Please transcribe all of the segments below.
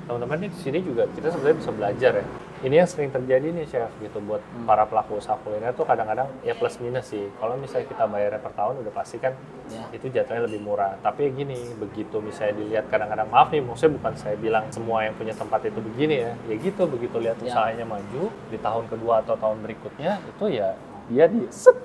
teman-teman di sini juga kita sebenarnya bisa belajar ya. Ini yang sering terjadi nih chef gitu buat para pelaku usaha kuliner tuh kadang-kadang ya plus minus sih. Kalau misalnya kita bayarnya per tahun udah pasti kan itu jatuhnya lebih murah. Tapi gini, begitu misalnya dilihat kadang-kadang, maaf nih, maksudnya bukan saya bilang semua yang punya tempat itu begini ya. Ya gitu, begitu lihat usahanya maju di tahun kedua atau tahun berikutnya itu ya dia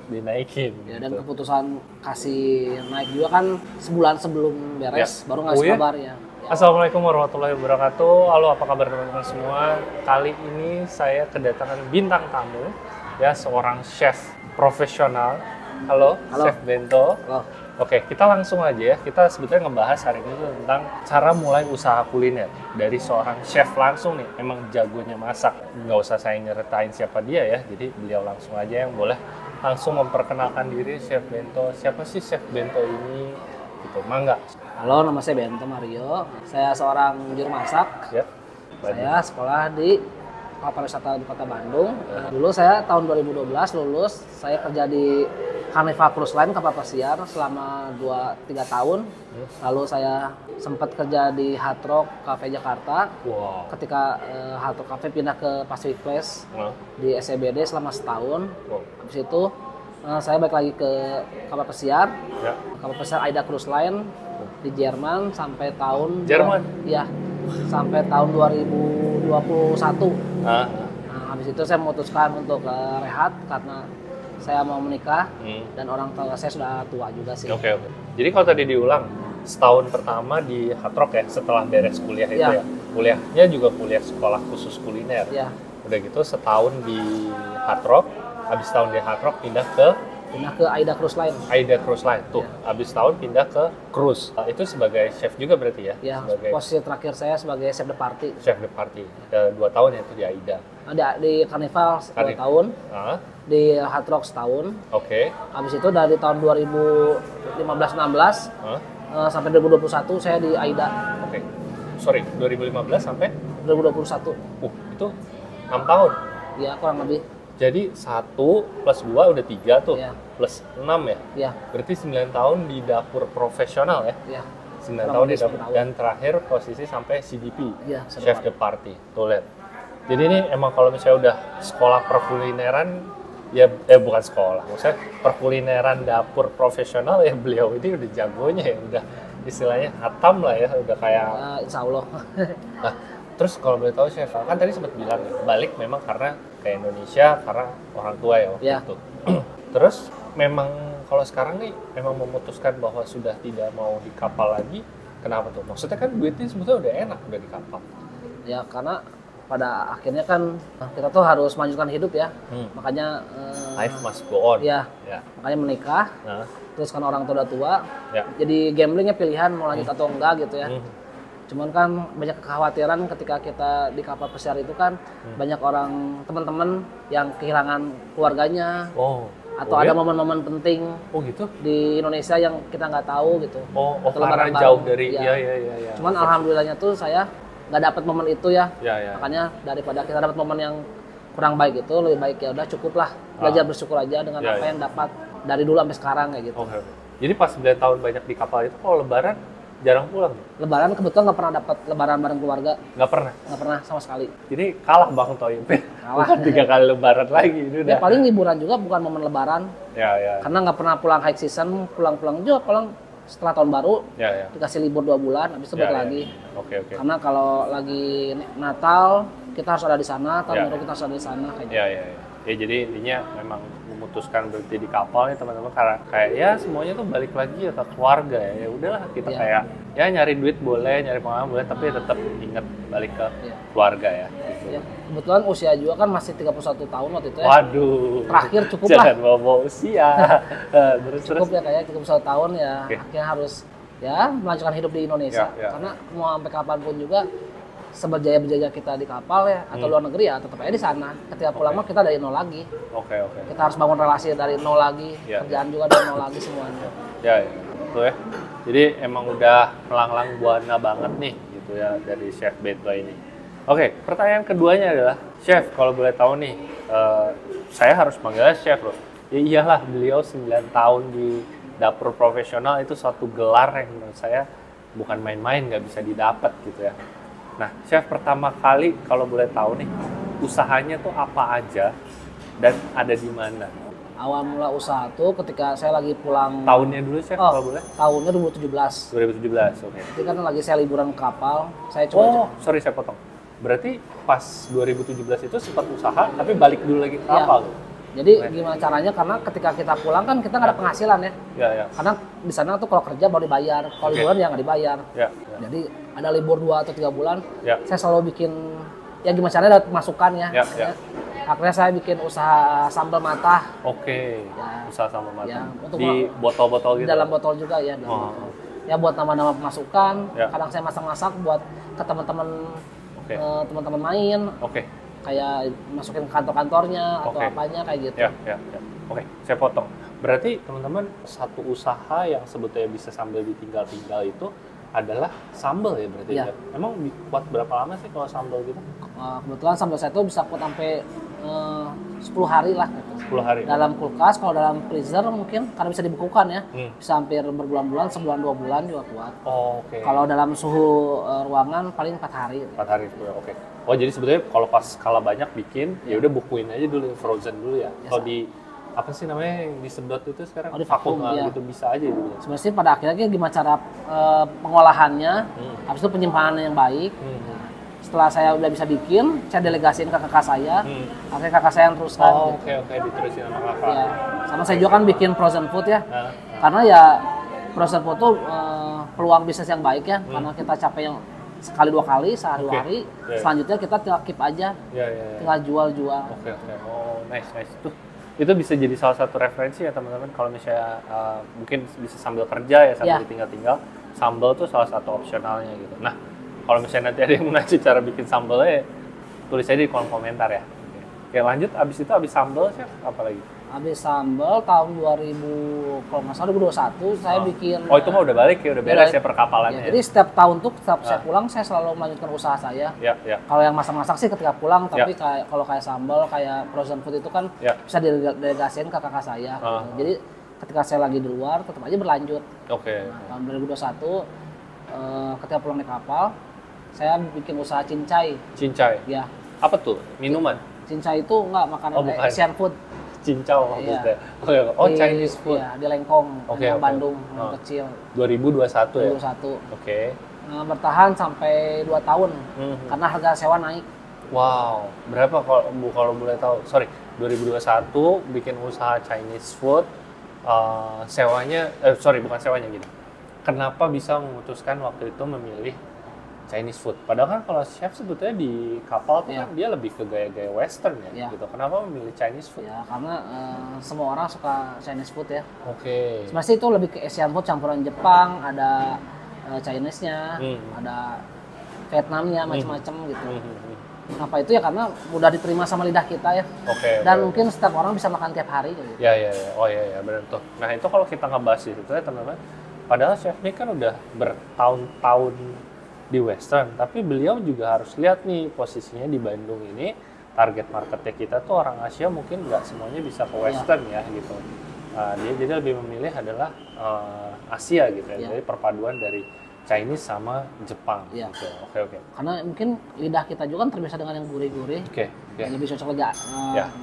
dinaikin. Ya, gitu. dan keputusan kasih naik juga kan sebulan sebelum beres baru ngasih kabar ya. Assalamualaikum warahmatullahi wabarakatuh. Halo, apa kabar teman-teman semua? Kali ini saya kedatangan bintang tamu, ya, seorang chef profesional. Halo. Chef Bento. Halo. Oke, kita langsung aja ya. Kita sebetulnya ngebahas hari ini tentang cara mulai usaha kuliner dari seorang chef langsung nih. Emang jagonya masak. Nggak usah saya nyeritain siapa dia ya. Jadi beliau langsung aja yang boleh langsung memperkenalkan diri, Chef Bento. Siapa sih Chef Bento ini? Gitu, mangga. Halo, nama saya Bento Mario. Saya seorang juru masak. Ya. Saya sekolah di Kapal Wisata di Kota Bandung. Dulu saya tahun 2012 lulus. Saya kerja di Carnival Cruise Line kapal pesiar selama 2-3 tahun. Lalu saya sempat kerja di Hard Rock Cafe Jakarta. Wow. Ketika Hard Rock Cafe pindah ke Pacific Place di SCBD selama setahun. Habis itu saya balik lagi ke kapal pesiar. Kapal pesiar Aida Cruise Line di Jerman sampai tahun sampai tahun 2021. Nah, habis itu saya memutuskan untuk rehat karena saya mau menikah dan orang tua saya sudah tua juga sih. Oke. Jadi kalau tadi diulang, setahun pertama di Hard Rock ya, setelah beres kuliah itu ya. Kuliahnya juga kuliah sekolah khusus kuliner. Udah gitu setahun di Hard Rock, habis tahun di Hard Rock pindah ke Aida Cruise Line. Aida Cruise Line tuh, habis tahun pindah ke cruise. Itu sebagai chef juga berarti ya? Ya, sebagai posisi terakhir saya sebagai chef de party. Chef de party, 2 tahun ya itu di Aida. Di Carnival 2 tahun, di Hard Rock setahun. Oke. Habis itu dari tahun 2015-16 sampai 2021 saya di Aida. Oke. Sorry, 2015 sampai 2021. Itu 6 tahun. Iya, kurang lebih. Jadi 1 plus 2 udah 3 tuh, plus 6 ya? Iya. Berarti 9 tahun di dapur profesional ya? Iya. 9 tahun di dapur, dan terakhir posisi sampai CDP, Chef de Party. Tuh lihat. Jadi ini emang kalau misalnya udah sekolah perkulineran, ya bukan sekolah, maksudnya perkulineran dapur profesional ya beliau ini udah jagonya ya, udah istilahnya hatam lah ya, udah kayak... Insya Allah. Nah, terus kalau boleh tahu Chef, kan tadi sempat bilang ya, balik memang karena ke Indonesia karena orang tua ya waktu itu. Terus memang kalau sekarang nih memang memutuskan bahwa sudah tidak mau di kapal lagi, kenapa tuh? Maksudnya kan duitnya sebetulnya udah enak udah di kapal. Ya karena pada akhirnya kan kita tuh harus melanjutkan hidup ya, makanya life must go on. Ya. Makanya menikah. Terus kan orang tua udah tua, jadi gamblingnya pilihan mau lanjut atau enggak gitu ya. Cuman kan banyak kekhawatiran ketika kita di kapal pesiar itu kan banyak orang teman-teman yang kehilangan keluarganya atau ada momen-momen penting gitu di Indonesia yang kita nggak tahu gitu. Karena jauh dari Cuman alhamdulillahnya tuh saya nggak dapat momen itu ya. Makanya daripada kita dapat momen yang kurang baik itu, lebih baik ya udah cukup lah belajar bersyukur aja dengan apa yang dapat dari dulu sampai sekarang kayak gitu. Jadi pas 9 tahun banyak di kapal itu kalau lebaran jarang pulang? Lebaran kebetulan nggak pernah dapat lebaran bareng keluarga. Nggak pernah? Nggak pernah sama sekali. Jadi kalah Bang Toyib. Kalah. 3 kali lebaran lagi. Ini udah. Ya paling liburan juga bukan momen lebaran. Ya. Karena nggak pernah pulang high season, pulang juga pulang setelah tahun baru. Dikasih libur 2 bulan, habis itu balik lagi. Oke. Karena kalau lagi Natal kita harus ada di sana, tahun baru kita harus ada di sana kayak gitu. Ya jadi intinya memang memutuskan berhenti di kapal nih teman-teman karena kayak ya semuanya tuh balik lagi ya ke keluarga ya. Ya udahlah kita kayak ya nyari duit boleh, nyari pengalaman boleh, tapi tetap ingat balik ke keluarga ya. Gitu. Kebetulan usia juga kan masih 31 tahun waktu itu ya. Waduh. Terakhir cukup lah. Jangan bawa usia. Cukup ya kayak 31 tahun ya. Akhirnya harus ya melanjutkan hidup di Indonesia. Karena mau sampai kapanpun juga seberjaya-berjaya kita di kapal ya atau luar negeri ya tetap aja di sana. Ketika pulang mah kita dari nol lagi. Kita harus bangun relasi dari nol lagi, kerjaan juga dari nol lagi semuanya. Betul ya. Jadi emang udah melanglang buana banget nih gitu ya dari Chef Bento ini. Oke, pertanyaan keduanya adalah Chef, kalau boleh tahu nih, saya harus manggilnya Chef loh. Ya iyalah, beliau 9 tahun di dapur profesional itu suatu gelar yang menurut saya bukan main-main, nggak bisa didapat gitu ya. Nah, chef pertama kali kalau boleh tahu nih, usahanya tuh apa aja dan ada di mana? Awal mula usaha tuh ketika saya lagi pulang. Tahunnya dulu chef kalau boleh? Tahunnya 2017. 2017, oke. Itu kan lagi saya liburan ke kapal, saya coba. Sorry saya potong. Berarti pas 2017 itu sempat usaha, tapi balik dulu lagi ke kapal tuh? Jadi gimana caranya? Karena ketika kita pulang kan kita nggak ada penghasilan ya. Ya. Karena di sana tuh kalau kerja baru dibayar, kalau liburan ya nggak dibayar. Ya. Jadi ada libur 2 atau 3 bulan, ya. saya selalu bikin, ya gimana caranya dapat masukan ya. Akhirnya saya bikin usaha sambal matah. Oke, usaha sambal matah. Ya, di botol-botol gitu? Dalam botol juga ya. Ya buat nama-nama pemasukan, kadang saya masak-masak buat ke teman-teman teman-teman main. Kayak masukin ke kantor-kantornya atau apanya kayak gitu. Ya. Oke, saya potong. Berarti teman-teman satu usaha yang sebetulnya bisa sambil ditinggal-tinggal itu adalah sambal ya berarti ya. Emang kuat berapa lama sih kalau sambal gitu? Kebetulan sambal saya itu bisa kuat sampai 10 hari lah. 10 hari? Dalam kulkas, kalau dalam freezer mungkin karena bisa dibekukan ya, bisa hampir berbulan-bulan, sebulan 2 bulan juga kuat. Oke. Kalau dalam suhu ruangan paling 4 hari. 4 hari, oke. Oh jadi sebetulnya kalau pas skala banyak bikin, ya udah bukuin aja dulu, frozen dulu ya. Kalau di apa sih namanya yang disedot itu sekarang? Di vakum gitu bisa aja gitu. Sebenarnya pada akhirnya gimana cara pengolahannya, habis itu penyimpanannya yang baik. Setelah saya udah bisa bikin, saya delegasiin ke kakak saya. Akhirnya kakak saya yang teruskan. Oke, diterusin sama kakak. Ya. Sama saya juga kan bikin frozen food ya. Karena ya frozen food tuh peluang bisnis yang baik ya. Karena kita capek yang sekali 2 kali, sehari 2 hari. Selanjutnya kita tinggal keep aja. Tinggal jual-jual. Oke. Oh, nice. Itu bisa jadi salah satu referensi ya teman-teman kalau misalnya mungkin bisa sambil kerja ya sambil tinggal-tinggal, sambal tuh salah satu opsionalnya gitu. Nah, kalau misalnya nanti ada yang mau ngasih cara bikin sambalnya, tulis aja di kolom komentar ya. Oke, lanjut. Abis sambal chef apa lagi? Abis sambal tahun 2000 kalau nggak salah 2021 saya bikin. Oh itu mah udah balik ya, udah beres ya perkapalannya. Jadi setiap tahun tuh setiap saya pulang saya selalu melanjutkan usaha saya. Kalau yang masak-masak sih ketika pulang, tapi kalau kayak sambal, kayak frozen food itu kan bisa didelegasiin ke kakak saya. Jadi ketika saya lagi di luar tetap aja berlanjut. Nah, tahun 2021 ketika pulang di kapal saya bikin usaha cincai. Ya. Apa tuh? Minuman? Cincai itu enggak makanan Asian food. Cincau maksudnya. Chinese food. Iya, di Lengkong, Bandung, yang kecil. 2021 ya? 2021. Bertahan sampai 2 tahun karena harga sewa naik. Wow, berapa kalau boleh tahu? Sorry, 2021 bikin usaha Chinese food, bukan sewanya gini. Kenapa bisa memutuskan waktu itu memilih Chinese food? Padahal kan kalau chef sebetulnya di kapal tuh kan dia lebih ke gaya-gaya western ya gitu. Kenapa memilih Chinese food? Ya karena semua orang suka Chinese food ya. Sebenarnya itu lebih ke Asian food campuran Jepang, ada Chinese-nya, ada Vietnamnya, macam-macam gitu. Kenapa itu ya? Karena mudah diterima sama lidah kita ya. Dan mungkin setiap orang bisa makan tiap hari gitu. Ya. Oh iya benar tuh. Nah itu kalau kita ngebahas itu ya teman-teman. Padahal chef ini kan udah bertahun-tahun di western, tapi beliau juga harus lihat nih posisinya di Bandung ini, target marketnya kita tuh orang Asia mungkin nggak semuanya bisa ke western ya gitu. Dia jadi lebih memilih adalah Asia gitu ya, jadi perpaduan dari Chinese sama Jepang. Gitu. Oke. Karena mungkin lidah kita juga kan terbiasa dengan yang gurih-gurih. Lebih cocok lagi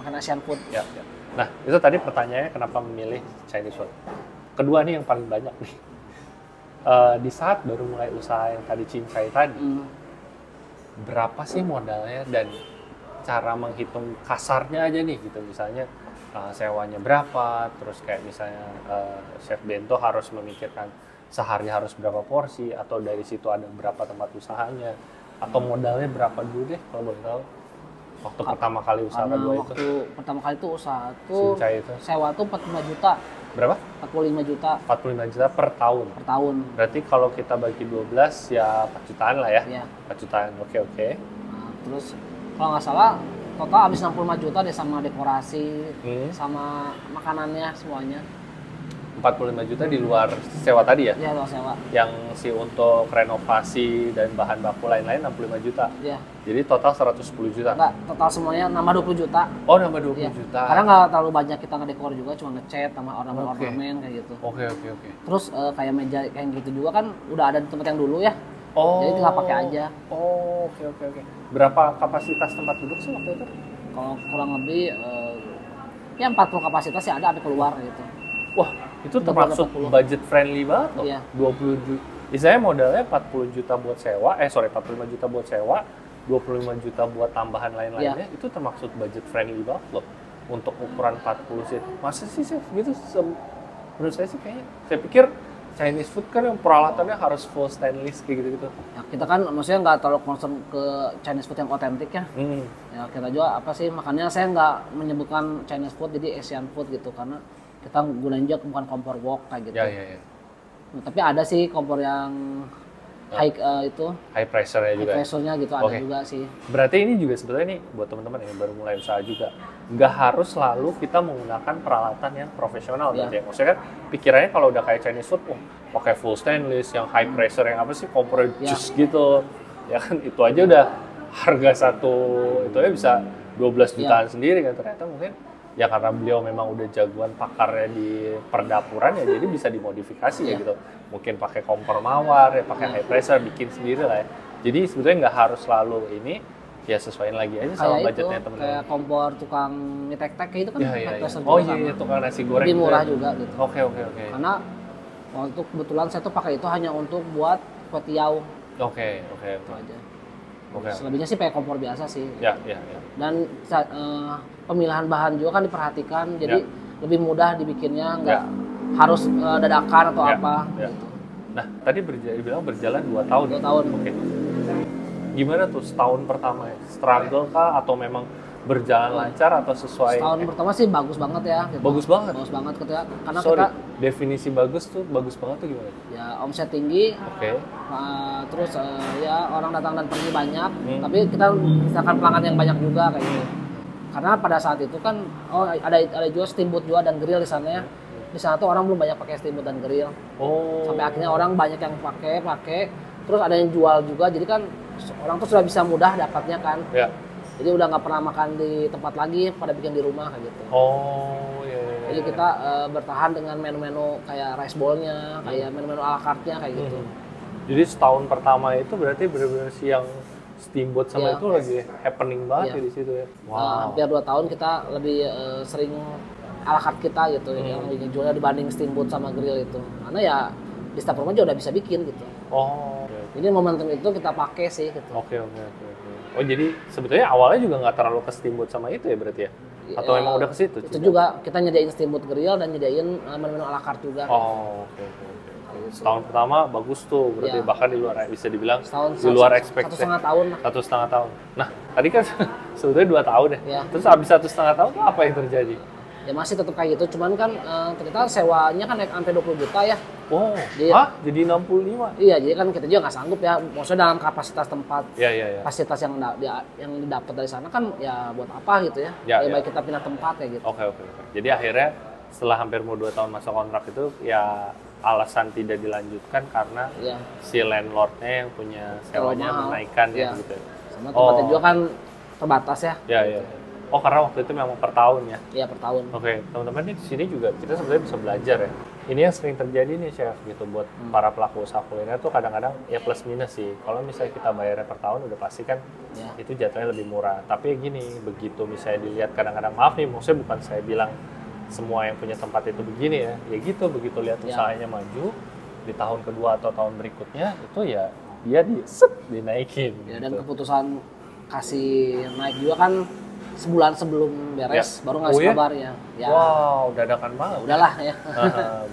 makan Asian food. Nah itu tadi pertanyaannya kenapa memilih Chinese food. Kedua nih yang paling banyak nih. Di saat baru mulai usaha yang tadi cincai tadi, berapa sih modalnya dan cara menghitung kasarnya aja nih gitu, misalnya sewanya berapa, terus kayak misalnya Chef Bento harus memikirkan sehari harus berapa porsi, atau dari situ ada berapa tempat usahanya, atau modalnya berapa dulu deh kalau boleh tahu. Waktu pertama kali usaha kedua itu? Waktu pertama kali itu usaha tuh sewa tuh 45 juta. Berapa? 45 juta. 45 juta per tahun? Per tahun. Berarti kalau kita bagi 12 ya 4 jutaan lah ya? 4 jutaan, oke. Nah, terus kalau nggak salah total habis 65 juta deh sama dekorasi, sama makanannya semuanya. 45 juta di luar sewa tadi ya? Iya, luar sewa. Yang untuk renovasi dan bahan baku lain-lain 65 juta? Iya. Jadi total 110 juta? Enggak, total semuanya nambah 20 juta. Oh, nambah 20 juta. Karena nggak terlalu banyak kita ngedekor juga, cuma ngecat sama ornamen-ornamen kayak gitu. Oke. Terus kayak meja kayak gitu juga kan udah ada di tempat yang dulu ya. Jadi tinggal pakai aja. Oh, oke. Berapa kapasitas tempat duduk sih waktu itu? Kalau kurang lebih ya 40 kapasitas ya ada sampai keluar gitu. Wah, itu termasuk budget friendly banget loh. Iya. 20 juta. Misalnya modalnya 40 juta buat sewa, 45 juta buat sewa, 25 juta buat tambahan lain-lainnya, itu termasuk budget friendly banget loh. Untuk ukuran 40 seat. Masa sih gitu? Menurut saya sih kayaknya. Saya pikir Chinese food kan yang peralatannya harus full stainless kayak gitu-gitu. Ya, kita kan maksudnya nggak terlalu concern ke Chinese food yang otentik ya. Ya kita juga apa sih, makanya saya nggak menyebutkan Chinese food jadi Asian food gitu, karena kita gunain juga bukan kompor wok kayak gitu. Ya. Nah, tapi ada sih kompor yang high pressure-nya juga. High pressure-nya gitu ada juga sih. Berarti ini juga sebetulnya nih buat teman-teman yang baru mulai usaha juga, nggak harus selalu kita menggunakan peralatan yang profesional. Berarti maksudnya kan pikirannya kalau udah kayak Chinese food, pakai full stainless yang high pressure yang apa sih kompor jus gitu, ya kan itu aja udah harga satu itu aja bisa 12 jutaan sendiri kan. Ternyata mungkin ya karena beliau memang udah jagoan pakarnya di perdapuran ya, jadi bisa dimodifikasi ya gitu. Mungkin pakai kompor mawar ya, pakai high pressure, bikin sendiri lah ya. Jadi sebetulnya nggak harus selalu ini, ya sesuaiin lagi aja sama budgetnya teman-teman. Kayak kompor tukang mie tek-tek itu kan high pressure juga. Oh iya, tukang nasi goreng. Lebih murah juga gitu. Oke. Karena waktu kebetulan saya tuh pakai itu hanya untuk buat kue tiaw. Oke. Itu aja. Selebihnya sih pakai kompor biasa sih. Ya. Dan pemilihan bahan juga kan diperhatikan, jadi lebih mudah dibikinnya, nggak harus dadakan atau apa. Gitu. Nah, tadi dibilang berjalan 2 tahun. 2 tahun. Oke. Gimana tuh setahun pertama ya? Struggle kah atau memang berjalan lancar atau sesuai? Setahun pertama sih bagus banget ya. Gitu. Bagus banget ketika karena kita definisi bagus banget tuh gimana? Ya omset tinggi. Oke. Terus ya orang datang dan pergi banyak, tapi kita misalkan pelanggan yang banyak juga kayak gitu. Karena pada saat itu kan ada juga steamboat juga dan grill di sana ya. Di sana tuh orang belum banyak pakai steamboat dan grill. Sampai akhirnya orang banyak yang pakai. Terus ada yang jual juga, jadi kan orang tuh sudah bisa mudah dapatnya kan. Ya. Jadi udah nggak pernah makan di tempat lagi, pada bikin di rumah kayak gitu. Iya. Jadi kita bertahan dengan menu-menu kayak rice bowl-nya, kayak menu-menu ala carte-nya kayak gitu. Jadi setahun pertama itu berarti benar-benar siang steamboat sama itu lagi happening banget di situ ya. Wow. Hampir 2 tahun kita lebih sering ala carte kita gitu, yang lebih jualnya dibanding steamboat sama grill itu. Karena ya di setiap rumah juga udah bisa bikin gitu. Jadi momentum itu kita pakai sih gitu. Oke. Oh jadi sebetulnya awalnya juga nggak terlalu ke steamboat sama itu ya berarti ya? Atau emang udah ke situ? Itu juga kita nyediain steamboat grill dan nyediain menu-menu ala carte juga. Oke. Setahun pertama bagus tuh, berarti bahkan di luar bisa dibilang di luar ekspektasi. 1,5 tahun lah. 1,5 tahun. Nah tadi kan sebetulnya 2 tahun ya. Terus abis 1,5 tahun apa yang terjadi? Ya masih tetap kayak gitu, cuman kan ternyata sewanya kan naik sampai 20 juta ya. Jadi 65? Iya, jadi kan kita juga nggak sanggup ya, maksudnya dalam kapasitas tempat. Iya. Kapasitas yang didapat dari sana kan ya buat apa gitu ya. Baik kita pindah tempat kayak gitu. Oke. Jadi akhirnya setelah hampir mau 2 tahun masa kontrak itu ya alasan tidak dilanjutkan karena si landlordnya yang punya sewanya menaikkan gitu. Sama tempatnya juga kan terbatas ya. Iya. Oh karena waktu itu memang per tahun ya? Iya per tahun. Oke, teman-teman di sini juga kita sebenarnya bisa belajar ya. Ini yang sering terjadi nih chef gitu buat para pelaku usaha kuliner tuh kadang-kadang ya plus minus sih. Kalau misalnya kita bayarnya per tahun udah pasti kan itu jatuhnya lebih murah. Tapi gini, begitu misalnya dilihat kadang-kadang, maaf nih, maksudnya bukan saya bilang semua yang punya tempat itu begini ya. Ya gitu, begitu lihat usahanya maju di tahun kedua atau tahun berikutnya itu ya dia dinaikin. Ya, gitu. dan keputusan kasih naik juga kan sebulan sebelum beres baru ngasih kabar ya. Wow, dadakan banget. Udahlah ya.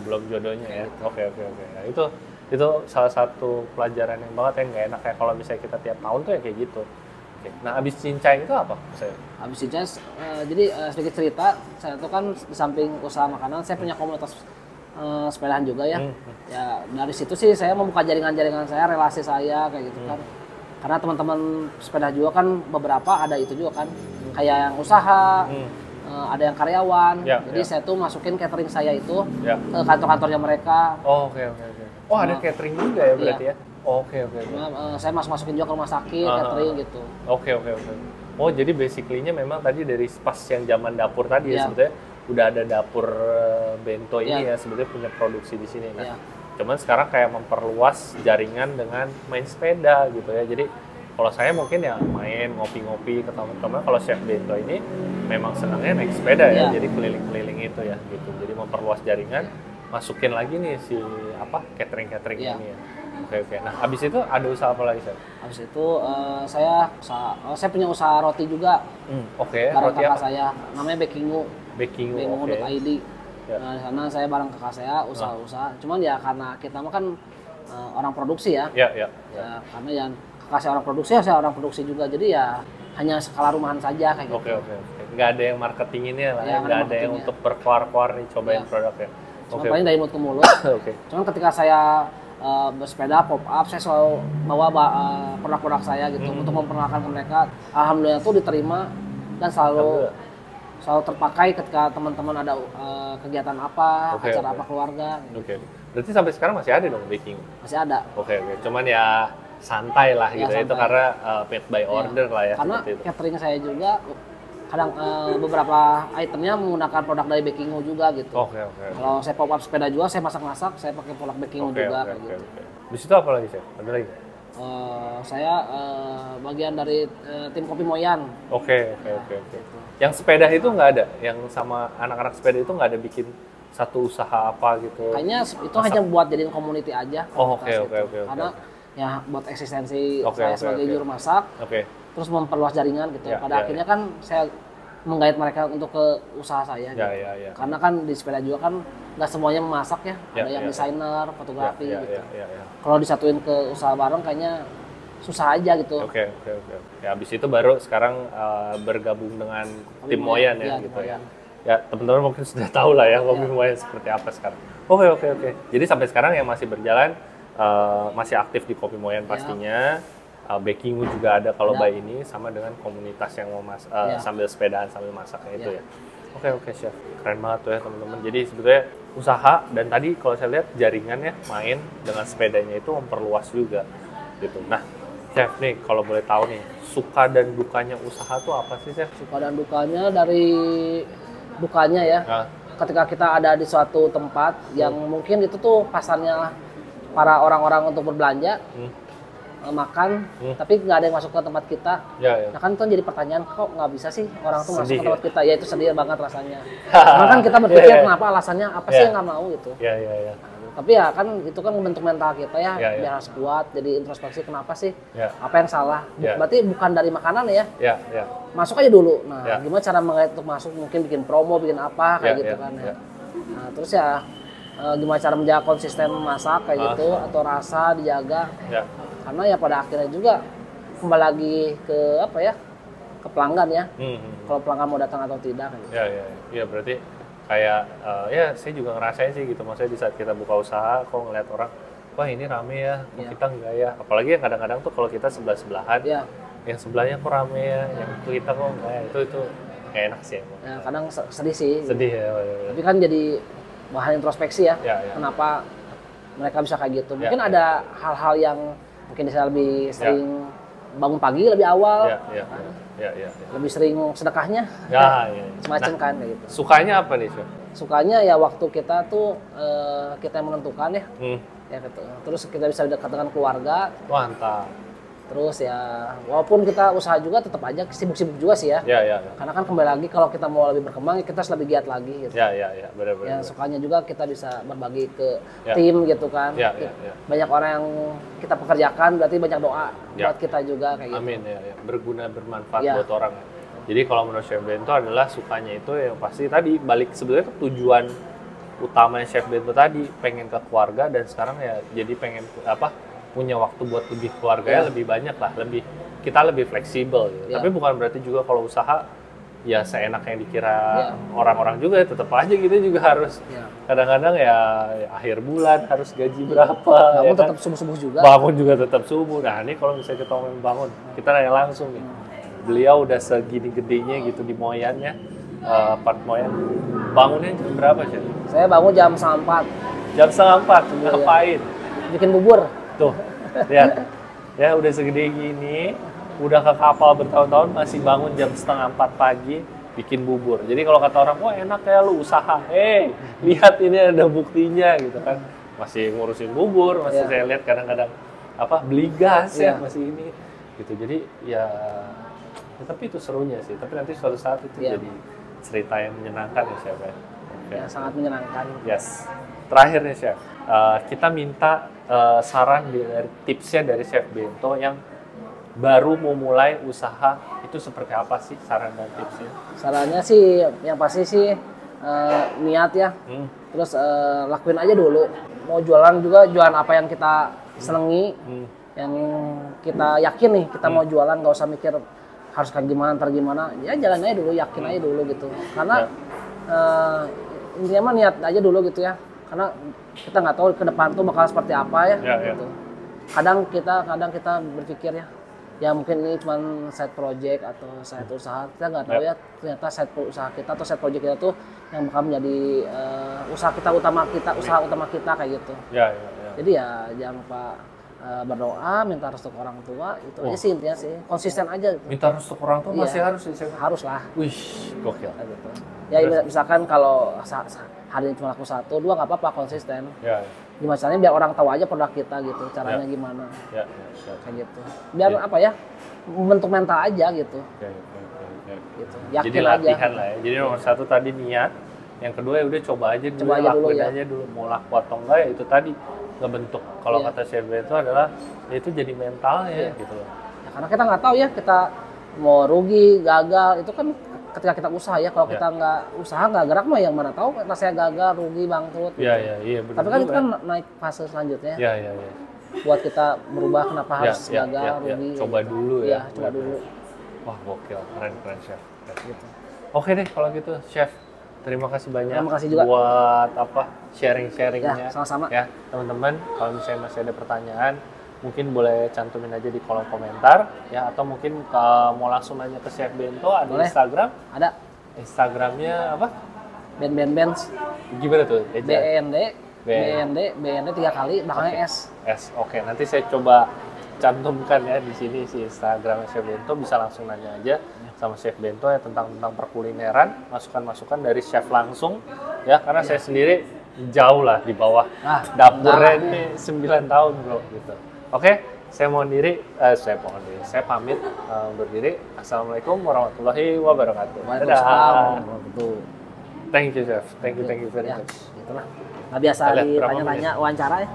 Belum jodohnya ya. Oke. Ya, itu salah satu pelajaran yang banget yang nggak enak ya kalau misalnya kita tiap tahun tuh ya kayak gitu. Oke. Nah, abis cincai itu apa saya? Abis cincai, jadi sedikit cerita, saya tuh kan di samping usaha makanan, saya punya komunitas sepedahan juga ya. Ya dari situ sih saya membuka jaringan-jaringan saya, relasi saya kayak gitu kan. Karena teman-teman sepeda juga kan beberapa ada itu juga kan, kayak yang usaha, ada yang karyawan. Jadi saya tuh masukin catering saya itu ke kantor-kantornya mereka. Oke. Oh ada catering juga ya berarti ya? Oke. Saya masukin juga ke rumah sakit, catering gitu. Oke. Oh jadi basically-nya memang tadi dari pas yang zaman dapur tadi ya sebetulnya udah ada dapur bento ini ya sebetulnya punya produksi di sini. Nah, Cuman sekarang kayak memperluas jaringan dengan main sepeda gitu ya. Jadi kalau saya mungkin ya main ngopi-ngopi ke teman-teman. Kalau Chef Bento ini memang senangnya naik sepeda ya, jadi keliling-keliling itu ya gitu. Jadi memperluas jaringan, masukin lagi nih si catering ini ya. Oke. Nah, habis itu ada usaha apa lagi, Chef? Habis itu saya punya usaha roti juga. Oke. Bareng Roti kakak apa? saya, namanya Bakingu. Bakingu.id. Ya. Nah, di sana saya bareng kakak saya usaha-usaha. Cuman ya karena kita mah kan orang produksi ya. Ya, karena yang kakak saya orang produksi, saya orang produksi juga. Jadi ya hanya skala rumahan saja kayak gitu. Oke. Nggak ada yang marketinginnya lah, nggak ada yang untuk berkeluar-keluar nih cobain produknya. Cuma paling dari mulut ke mulut. Cuman ketika saya bersepeda pop up, saya selalu bawa produk-produk saya gitu untuk memperkenalkan ke mereka. Alhamdulillah tuh diterima dan selalu terpakai ketika teman-teman ada kegiatan apa, acara apa keluarga. Oke. Berarti sampai sekarang masih ada dong baking? Masih ada. Oke. Cuman ya santai lah gitu ya, itu karena paid by order lah ya. Karena catering saya juga kadang beberapa itemnya menggunakan produk dari Bakingu juga gitu. Oke. Kalau saya pop up sepeda juga, saya masak-masak, saya pakai produk Bakingu juga kayak gitu. Di situ apa lagi, Chef? Ada lagi? Saya bagian dari tim Kopi Moyan. Oke. Yang sepeda itu nggak ada? Yang sama anak-anak sepeda itu nggak ada bikin satu usaha apa gitu? Kayaknya itu hanya buat jadiin community aja. Oke. Karena ya buat eksistensi saya sebagai juru masak, terus memperluas jaringan gitu. Pada akhirnya kan saya menggait mereka untuk ke usaha saya. Gitu. Karena kan di sepeda juga kan nggak semuanya memasak ya, ada yang desainer, fotografi gitu. Kalau disatuin ke usaha bareng kayaknya susah aja gitu. Oke. Ya habis itu baru sekarang bergabung dengan tim Moyan ya gitu ya. Ya teman-teman mungkin sudah tahu lah ya Kopi Moyan seperti apa sekarang. Oke. Jadi sampai sekarang yang masih berjalan masih aktif di Kopi Moyan pastinya. Bakingu juga ada kalau by ini sama dengan komunitas yang mau sambil sepedaan sambil masaknya itu ya. Oke Chef, keren banget tuh ya teman-teman. Jadi sebetulnya usaha dan tadi kalau saya lihat jaringannya main dengan sepedanya itu memperluas juga gitu. Nah Chef nih kalau boleh tahu nih suka dan dukanya usaha tuh apa sih Chef? Suka dan dukanya dari dukanya ya. Ketika kita ada di suatu tempat yang mungkin itu tuh pasarnya para orang-orang untuk berbelanja, makan, tapi nggak ada yang masuk ke tempat kita. Nah kan itu jadi pertanyaan, kok nggak bisa sih orang tuh masuk ke tempat kita? Ya itu sedih banget rasanya. Karena kan kita berpikir kenapa alasannya apa sih yang nggak mau gitu. Tapi ya kan itu kan membentuk mental kita ya, biar harus kuat, jadi introspeksi kenapa sih, apa yang salah. Berarti bukan dari makanan ya. Masuk aja dulu. Nah gimana cara menggait untuk masuk, mungkin bikin promo, bikin apa kayak gitu kan ya. Nah terus ya gimana cara menjaga konsisten memasak kayak gitu, atau rasa dijaga. Karena ya pada akhirnya juga kembali lagi ke apa ya, ke pelanggan ya. Kalau pelanggan mau datang atau tidak. Gitu. Iya berarti kayak ya saya juga ngerasain sih gitu. Maksudnya di saat kita buka usaha, kok ngeliat orang, wah ini rame ya, kita enggak ya. Apalagi yang kadang-kadang tuh kalau kita sebelah-sebelahan, yang sebelahnya kok rame ya, yang kita kok enggak ya. Itu kayak enak sih. Ya, kadang sedih sih. Sedih ya. Tapi kan jadi bahan introspeksi ya. Kenapa mereka bisa kayak gitu. Mungkin ada hal-hal yang mungkin saya lebih sering bangun pagi lebih awal, lebih sering sedekahnya, semacam kan kayak gitu. Sukanya apa nih, Chef? Sukanya ya waktu kita tuh kita yang menentukan ya, gitu. Terus kita bisa dekat dengan keluarga. Mantap. Terus ya walaupun kita usaha juga tetap aja sibuk-sibuk juga sih ya. Karena kan kembali lagi kalau kita mau lebih berkembang kita harus lebih giat lagi gitu. Benar-benar. Ya sukanya juga kita bisa berbagi ke tim gitu kan. Banyak orang yang kita pekerjakan berarti banyak doa buat kita juga kayak gitu. Amin ya. Berguna bermanfaat buat orang. Jadi kalau menurut Chef Bento adalah sukanya itu yang pasti tadi balik sebetulnya ke tujuan utama Chef Bento tadi, pengen ke keluarga dan sekarang ya jadi pengen punya waktu buat lebih keluarganya lebih banyak lah, kita lebih fleksibel gitu. Tapi bukan berarti juga kalau usaha ya seenak yang dikira orang-orang juga ya tetap aja kita juga harus kadang-kadang ya akhir bulan harus gaji berapa. Bangun tetap subuh-subuh juga. Bangun juga tetap subuh. Nah ini kalau misalnya kita ngomongin bangun, kita nanya langsung nih. Beliau udah segini gedenya gitu di Moyan ya, part Moyan. Bangunnya jam berapa sih? Saya bangun jam 3:30. Jam 3:30, ngapain? Bikin bubur. Tuh, lihat. Ya udah segede gini, udah ke kapal bertahun-tahun masih bangun jam 3:30 pagi bikin bubur. Jadi kalau kata orang, wah enak ya lu usaha. Lihat ini ada buktinya gitu kan. masih ngurusin bubur, masih saya lihat kadang-kadang beli gas ya masih ini gitu. Jadi ya tapi itu serunya sih. Tapi nanti suatu saat itu jadi cerita yang menyenangkan ya Chef ya. Ya, sangat menyenangkan. Yes. Terakhir nih Chef, kita minta saran dari tipsnya dari Chef Bento yang baru mau mulai usaha, itu seperti apa sih saran dan tipsnya? Sarannya sih yang pasti sih niat ya, terus lakuin aja dulu. Mau jualan juga jualan apa yang kita senengi, yang kita yakin nih kita mau jualan, nggak usah mikir harus kayak gimana, ntar gimana, ya jalan aja dulu, yakin aja dulu gitu. Karena intinya mah niat aja dulu gitu ya, karena kita nggak tahu ke depan tuh bakal seperti apa ya, gitu. Kadang kita berpikir ya mungkin ini cuma side project atau side usaha, kita nggak tahu ya ternyata side usaha kita atau side project kita tuh yang bakal menjadi usaha utama kita kayak gitu. Jadi ya jangan lupa berdoa, minta restu ke orang tua, itu aja sih intinya sih, konsisten aja. Minta restu ke orang tua masih harus sih? Harus lah. Wih, gokil. Gitu. Ya misalkan kalau hari ini cuma laku 1, 2 nggak apa-apa, konsisten. Gimana caranya biar orang tahu aja produk kita gitu, caranya gimana. Kayak gitu. Biar apa ya, membentuk mental aja gitu. Gitu. Yakin jadi latihan aja. Lah ya. Jadi nomor 1 tadi niat, yang kedua ya udah coba aja dulu, lakuin aja dulu. Mau laku atau enggak ya itu tadi ngebentuk. Kalau kata Chef Bento adalah ya itu jadi mentalnya gitu loh. Ya, karena kita nggak tahu ya kita mau rugi, gagal, itu kan ketika kita usaha ya. Kalau kita nggak usaha, nggak gerak mah yang mana tahu rasanya gagal, rugi, bangkrut. Iya benar. Tapi kan itu kan naik fase selanjutnya. Iya. Buat kita berubah kenapa harus gagal, rugi. Coba dulu ya. Coba dulu. Wah, gokil, keren Chef. Gitu. Oke deh kalau gitu Chef. Terima kasih banyak. Terima kasih juga buat sharing-sharingnya. Ya, sama-sama. Ya, teman-teman, kalau misalnya masih ada pertanyaan, mungkin boleh cantumin aja di kolom komentar ya, atau mungkin mau langsung nanya ke Chef Bento, ada boleh. Instagram? Ada. Instagramnya apa? Ben. Gimana tuh? BND 3 kali, belakangnya S. Oke, nanti saya coba cantumkan ya di sini si Instagram Chef Bento, bisa langsung nanya aja sama Chef Bento ya tentang perkulineran, masukan-masukan dari chef langsung ya, karena saya sendiri jauh lah di bawah dapurnya ini 9 tahun bro gitu. Oke, saya pamit undur diri. Assalamualaikum warahmatullahi wabarakatuh. Waalaikumsalam. Thank you Chef, thank you very much. Gitulah. Nggak biasa ditanya-tanya wawancara ya.